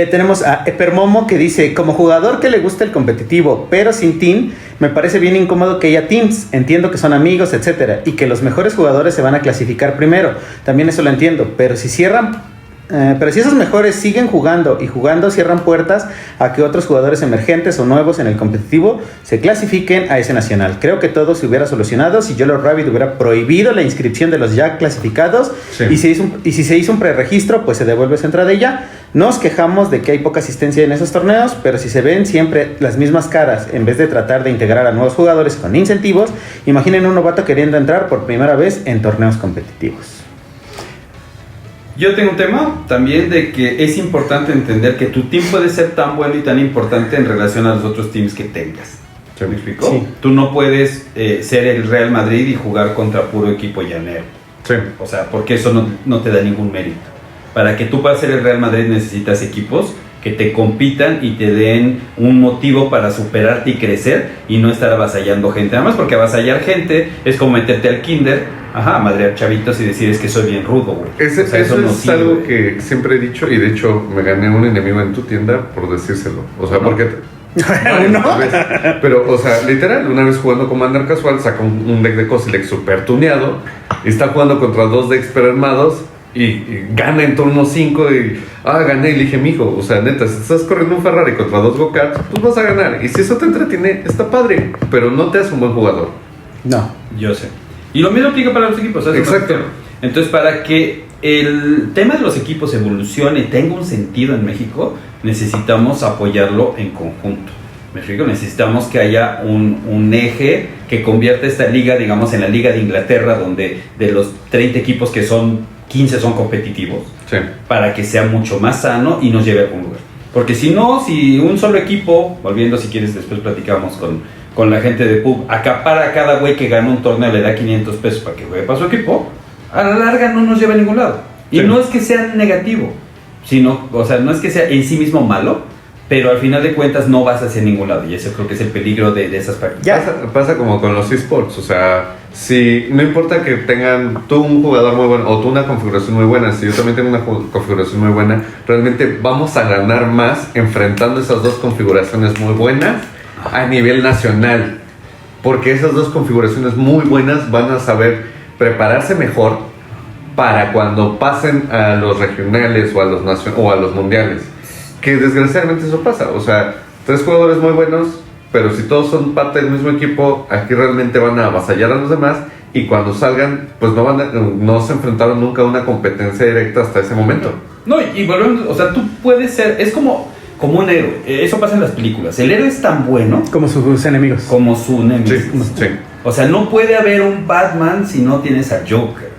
Tenemos a Epermomo que dice, como jugador que le gusta el competitivo, pero sin team, me parece bien incómodo que haya teams. Entiendo que son amigos, etcétera, y que los mejores jugadores se van a clasificar primero. También eso lo entiendo, pero si esos mejores siguen jugando y jugando, cierran puertas a que otros jugadores emergentes o nuevos en el competitivo se clasifiquen a ese nacional. Creo que todo se hubiera solucionado si Yellow Rabbit hubiera prohibido la inscripción de los ya clasificados. Sí. Y si se hizo un preregistro, pues se devuelve esa entrada y ya. Nos quejamos de que hay poca asistencia en esos torneos, pero si se ven siempre las mismas caras, en vez de tratar de integrar a nuevos jugadores con incentivos, imaginen un novato queriendo entrar por primera vez en torneos competitivos. Yo tengo un tema también de que es importante entender que tu team puede ser tan bueno y tan importante en relación a los otros teams que tengas. ¿Me explico? Sí. Tú no puedes ser el Real Madrid y jugar contra puro equipo llanero. Sí. O sea, porque eso no te da ningún mérito. Para que tú puedas ser el Real Madrid necesitas equipos que te compitan y te den un motivo para superarte y crecer y no estar avasallando gente. Además, porque avasallar gente es como meterte al kinder, madrear chavitos y decir es que soy bien rudo, güey. Eso no es algo que siempre he dicho, y de hecho me gané un enemigo en tu tienda por decírselo. O sea, porque... ¿No? Pero, o sea, literal, una vez jugando Commander casual, saca un deck de Kozilek super tuneado y está jugando contra dos decks pero armados y gana en turno 5 y gané y le dije, mijo, o sea, neta, si estás corriendo un Ferrari contra dos Go-Karts, pues vas a ganar, y si eso te entretiene, está padre, pero no te hace un buen jugador. No. Yo sé. Y lo mismo aplica para los equipos, ¿sabes? Exacto. Entonces, para que el tema de los equipos evolucione y tenga un sentido en México, necesitamos apoyarlo en conjunto. ¿Me explico? Necesitamos que haya un eje que convierta esta liga, digamos, en la Liga de Inglaterra, donde de los 30 equipos que son 15 son competitivos, sí, para que sea mucho más sano y nos lleve a algún lugar. Porque si no, si un solo equipo, volviendo si quieres después platicamos con la gente de PUB, acapara a cada güey que gana un torneo, le da 500 pesos para que juegue para su equipo, a la larga no nos lleva a ningún lado. Y sí, no es que sea negativo, sino, o sea, no es que sea en sí mismo malo, pero al final de cuentas no vas hacia ningún lado, y ese creo que es el peligro de esas prácticas. Pasa como con los esports, o sea, si no importa que tengan tú un jugador muy bueno o tú una configuración muy buena, si yo también tengo una configuración muy buena, realmente vamos a ganar más enfrentando esas dos configuraciones muy buenas a nivel nacional, porque esas dos configuraciones muy buenas van a saber prepararse mejor para cuando pasen a los regionales o a los mundiales, que desgraciadamente eso pasa. O sea, tres jugadores muy buenos pero si todos son parte del mismo equipo, aquí realmente van a avasallar a los demás y cuando salgan, pues no se enfrentaron nunca a una competencia directa hasta ese momento. No, y volvemos, o sea, tú puedes ser, es como un héroe, eso pasa en las películas, el héroe es tan bueno como sus enemigos. Como su enemigo. Sí. O sea, no puede haber un Batman si no tienes al Joker.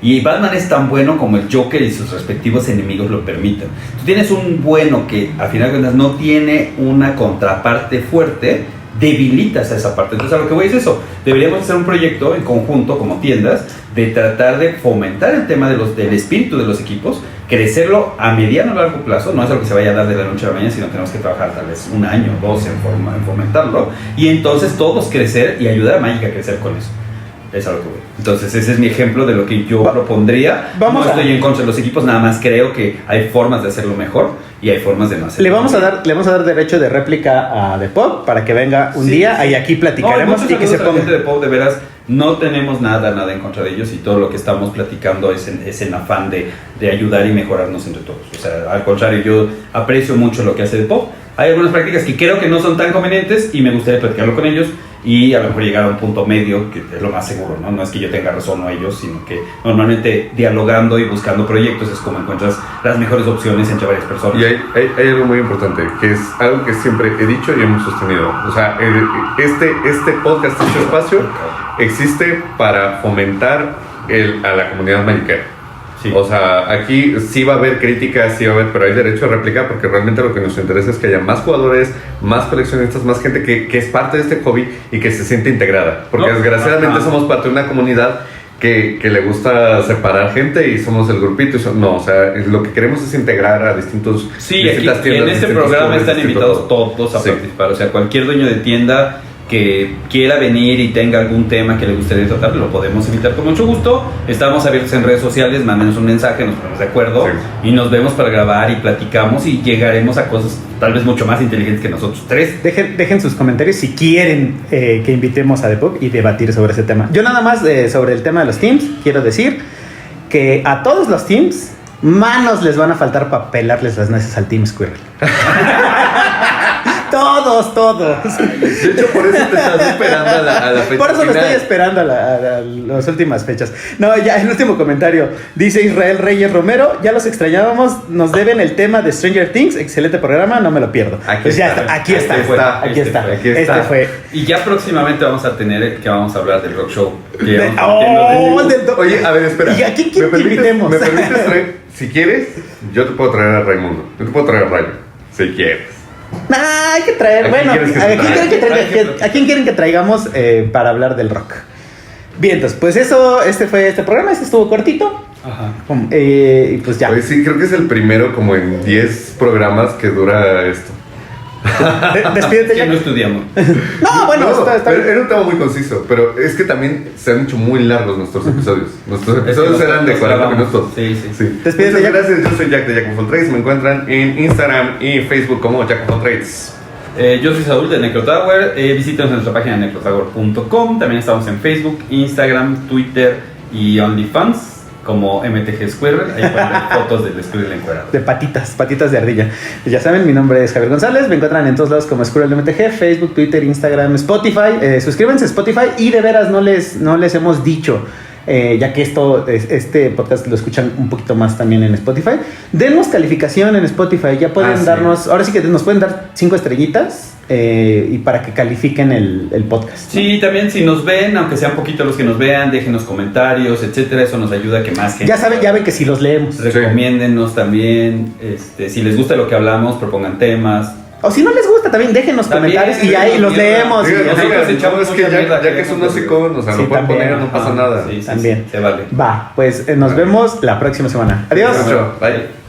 Y Batman es tan bueno como el Joker y sus respectivos enemigos lo permiten. Tú tienes un bueno que, al final de cuentas, no tiene una contraparte fuerte, debilitas a esa parte. Entonces, a lo que voy es eso. Deberíamos hacer un proyecto en conjunto, como tiendas, de tratar de fomentar el tema del espíritu de los equipos, crecerlo a mediano o largo plazo. No es algo que se vaya a dar de la noche a la mañana, sino tenemos que trabajar tal vez 1 año o 2 en fomentarlo. Y entonces todos crecer y ayudar a Magic a crecer con eso. Es a lo que voy. Entonces ese es mi ejemplo de lo que yo propondría. No estoy en contra de los equipos, nada más creo que hay formas de hacerlo mejor y hay formas de no hacerlo. Le vamos a dar derecho de réplica a The Pop para que venga un día y aquí platicaremos y que se ponga. De Pop, de veras, no tenemos nada en contra de ellos y todo lo que estamos platicando es en afán de ayudar y mejorarnos entre todos. O sea, al contrario, yo aprecio mucho lo que hace The Pop. Hay algunas prácticas que creo que no son tan convenientes y me gustaría platicarlo con ellos y a lo mejor llegar a un punto medio, que es lo más seguro, ¿no? No es que yo tenga razón o ellos, sino que normalmente dialogando y buscando proyectos es como encuentras las mejores opciones entre varias personas. Y hay algo muy importante, que es algo que siempre he dicho y hemos sostenido. O sea, este podcast, este espacio, existe para fomentar a la comunidad magiquera. Sí. O sea, aquí sí va a haber críticas, sí va a haber, pero hay derecho a réplica porque realmente lo que nos interesa es que haya más jugadores, más coleccionistas, más gente que es parte de este hobby y que se siente integrada. Porque desgraciadamente somos parte de una comunidad que le gusta separar gente y somos el grupito. O sea, lo que queremos es integrar a distintas tiendas. Y en este programa están invitados todos a participar. O sea, cualquier dueño de tienda que quiera venir y tenga algún tema que le gustaría tratar, lo podemos invitar con mucho gusto. Estamos abiertos en redes sociales, mándenos un mensaje, nos ponemos de acuerdo y nos vemos para grabar y platicamos y llegaremos a cosas tal vez mucho más inteligentes que nosotros tres. Dejen sus comentarios si quieren que invitemos a The Pop y debatir sobre ese tema. Yo nada más sobre el tema de los teams, quiero decir que a todos los teams manos les van a faltar para pelarles las nueces al Team Squirrel. Todos. De hecho, por eso te estás esperando a la fecha. Por eso me estoy esperando a las últimas fechas. No, ya, el último comentario. Dice Israel Reyes Romero, ya los extrañábamos, nos deben el tema de Stranger Things. Excelente programa, no me lo pierdo. Aquí está. Este fue. Y ya próximamente vamos a tener, que vamos a hablar del rock show. Oye, a ver, espera. ¿Y a quién invitemos? ¿Me permites traer? Si quieres, yo te puedo traer a Raimundo. Yo te puedo traer a Rayo, si quieres. Hay que traer. Bueno, ¿a quién quieren que traigamos para hablar del rock? Bien, entonces, pues este fue este programa. Este estuvo cortito. Ajá. Y pues ya. Pues sí, creo que es el primero como en 10 programas que dura esto. Despídete ya. Que no estudiamos. No, bueno, está bien. Era un tema muy conciso, pero es que también se han hecho muy largos nuestros episodios. Nuestros episodios eran de 40 minutos. Sí. Despídete. Muchas gracias, yo soy Jack de Jack of All Trades. Me encuentran en Instagram y Facebook como Jack of All Trades. Yo soy Saúl de Necrotower. Visítenos en nuestra página necrotower.com. También estamos en Facebook, Instagram, Twitter y OnlyFans como MTG Squirrel. Ahí pueden ver fotos del Squirrel encuadrado. De patitas de ardilla. Ya saben, mi nombre es Javier González. Me encuentran en todos lados como Squirrel MTG, Facebook, Twitter, Instagram, Spotify. Suscríbanse a Spotify y de veras no les hemos dicho, ya que este podcast lo escuchan un poquito más también en Spotify. Denos calificación en Spotify. Ya pueden darnos, ahora sí que nos pueden dar 5 estrellitas. Y para que califiquen el podcast, ¿no? Sí, también si nos ven, aunque sean poquitos los que nos vean, déjenos comentarios, etcétera. Eso nos ayuda a que más gente. Ya ven que si los leemos. Recomiéndennos también. Si les gusta lo que hablamos, propongan temas. O si no les gusta, también déjenos comentarios y ahí los leemos. Nosotros echamos que ya que es un hocicón, o sea, lo pueden poner, no pasa nada. También. Se vale. Va, pues nos vemos la próxima semana. Adiós. Bye.